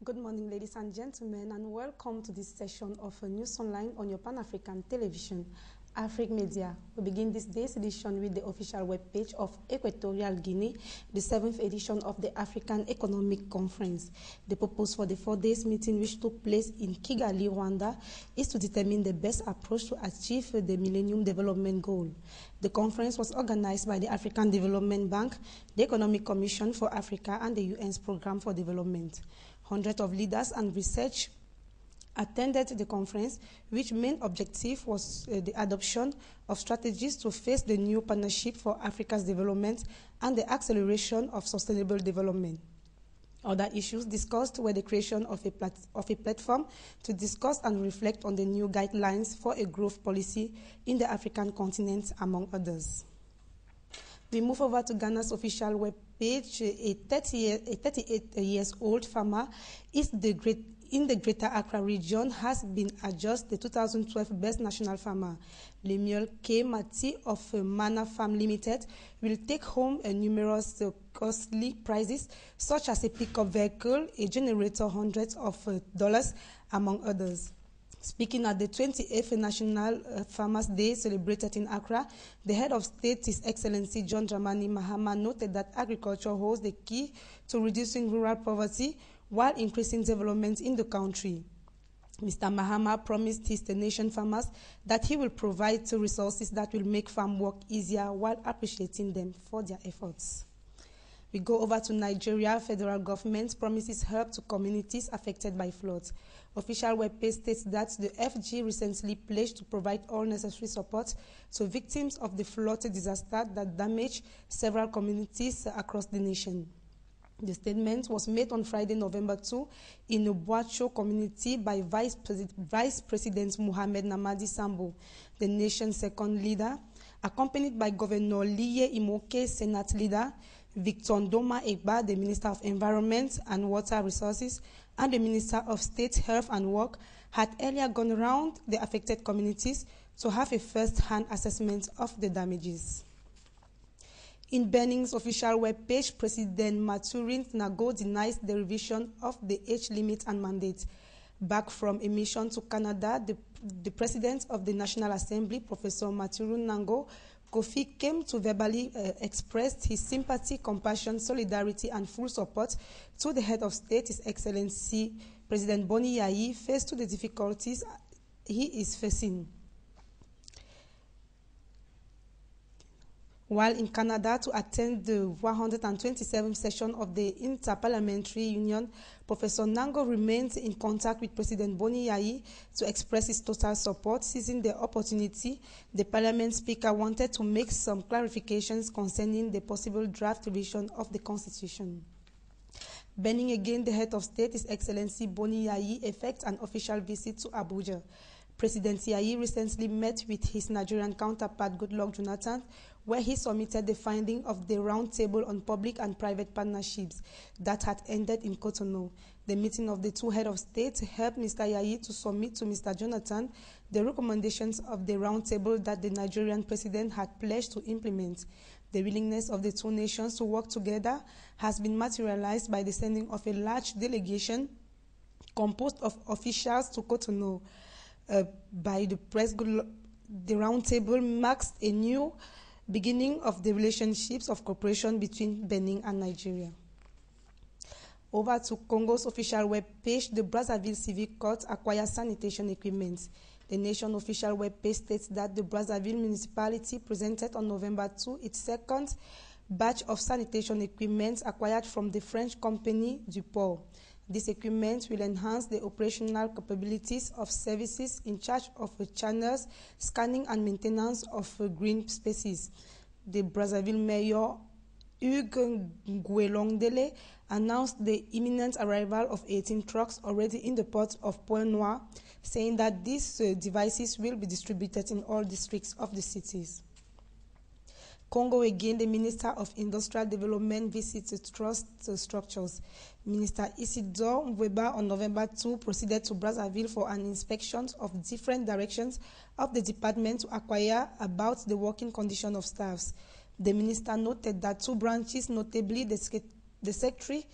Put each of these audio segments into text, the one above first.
Good morning, ladies and gentlemen, and welcome to this session of News Online on your Pan-African television, Afrique Media. We begin this day's edition with the official webpage of Equatorial Guinea, the 7th edition of the African Economic Conference. The purpose for the 4 days meeting, which took place in Kigali, Rwanda, is to determine the best approach to achieve the Millennium Development Goal. The conference was organized by the African Development Bank, the Economic Commission for Africa, and the UN's Programme for Development. Hundreds of leaders and research attended the conference, which main objective was the adoption of strategies to face the new partnership for Africa's development and the acceleration of sustainable development. Other issues discussed were the creation of a platform to discuss and reflect on the new guidelines for a growth policy in the African continent, among others. We move over to Ghana's official webpage. A 38-year-old farmer in the Greater Accra region has been adjudged the 2012 Best National Farmer. Lemuel K. Mati of Mana Farm Limited will take home numerous costly prizes, such as a pickup vehicle, a generator, hundreds of dollars, among others. Speaking at the 28th National Farmers' Day celebrated in Accra, the head of state, His Excellency John Dramani Mahama, noted that agriculture holds the key to reducing rural poverty while increasing development in the country. Mr. Mahama promised his nation farmers that he will provide resources that will make farm work easier while appreciating them for their efforts. We go over to Nigeria. Federal government promises help to communities affected by floods. Official webpage states that the FG recently pledged to provide all necessary support to victims of the flood disaster that damaged several communities across the nation. The statement was made on Friday, November 2, in the Boacho community by Vice President Mohamed Namadi Sambo, the nation's second leader, accompanied by Governor Liye Imoke, Senate leader, Victor Ndoma Egba, the Minister of Environment and Water Resources, and the Minister of State, Health and Work, had earlier gone around the affected communities to have a first-hand assessment of the damages. In Benin's official webpage, President Mathurin Nago denies the revision of the age limit and mandate. Back from a mission to Canada, the President of the National Assembly, Professor Mathurin Nago Kofi, came to verbally express his sympathy, compassion, solidarity, and full support to the head of state, His Excellency President Boni Yayi, faced to the difficulties he is facing. While in Canada to attend the 127th session of the Interparliamentary Union, Professor Nango remains in contact with President Boni Yayi to express his total support. Seizing the opportunity, the Parliament Speaker wanted to make some clarifications concerning the possible draft revision of the Constitution. Benin again, the head of state, His Excellency Boni Yayi, effects an official visit to Abuja. President Yayi recently met with his Nigerian counterpart, Goodluck Jonathan, where he submitted the finding of the Roundtable on Public and Private Partnerships that had ended in Cotonou. The meeting of the two heads of state helped Mr. Yayi to submit to Mr. Jonathan the recommendations of the Roundtable that the Nigerian president had pledged to implement. The willingness of the two nations to work together has been materialized by the sending of a large delegation composed of officials to Cotonou. By the press, the Roundtable marks a new beginning of the relationships of cooperation between Benin and Nigeria. Over to Congo's official webpage, the Brazzaville Civic Court acquires sanitation equipment. The nation's official webpage states that the Brazzaville municipality presented on November 2 its second batch of sanitation equipment acquired from the French company Dupont. This equipment will enhance the operational capabilities of services in charge of channels, scanning and maintenance of green spaces. The Brazzaville Mayor Hugues Nguelondele announced the imminent arrival of 18 trucks already in the port of Pointe-Noire, saying that these devices will be distributed in all districts of the cities. Congo again, the Minister of Industrial Development visits trust structures. Minister Isidore Mveba on November 2 proceeded to Brazzaville for an inspection of different directions of the department to acquire about the working condition of staffs. The minister noted that two branches, notably the Secretary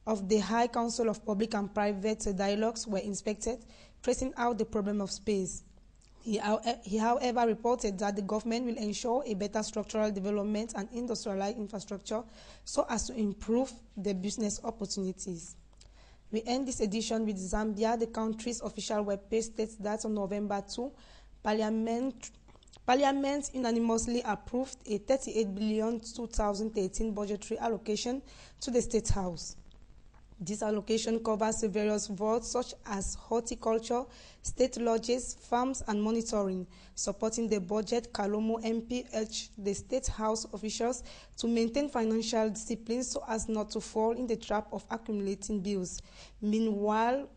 of the High Council of Public and Private Dialogues, were inspected, tracing out the problem of space. He, however, reported that the government will ensure a better structural development and industrialized infrastructure so as to improve the business opportunities. We end this edition with Zambia. The country's official webpage states that on November 2, Parliament unanimously approved a 38 billion 2013 budgetary allocation to the State House. This allocation covers various wards such as horticulture, state lodges, farms, and monitoring. Supporting the budget, Kalomo MP urged the State House officials to maintain financial discipline so as not to fall in the trap of accumulating bills. Meanwhile,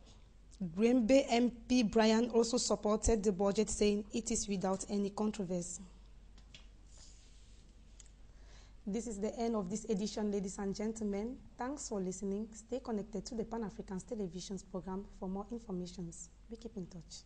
Grembe MP Brian also supported the budget, saying it is without any controversy. This is the end of this edition, ladies and gentlemen. Thanks for listening. Stay connected to the Pan-African Television's program for more information. We keep in touch.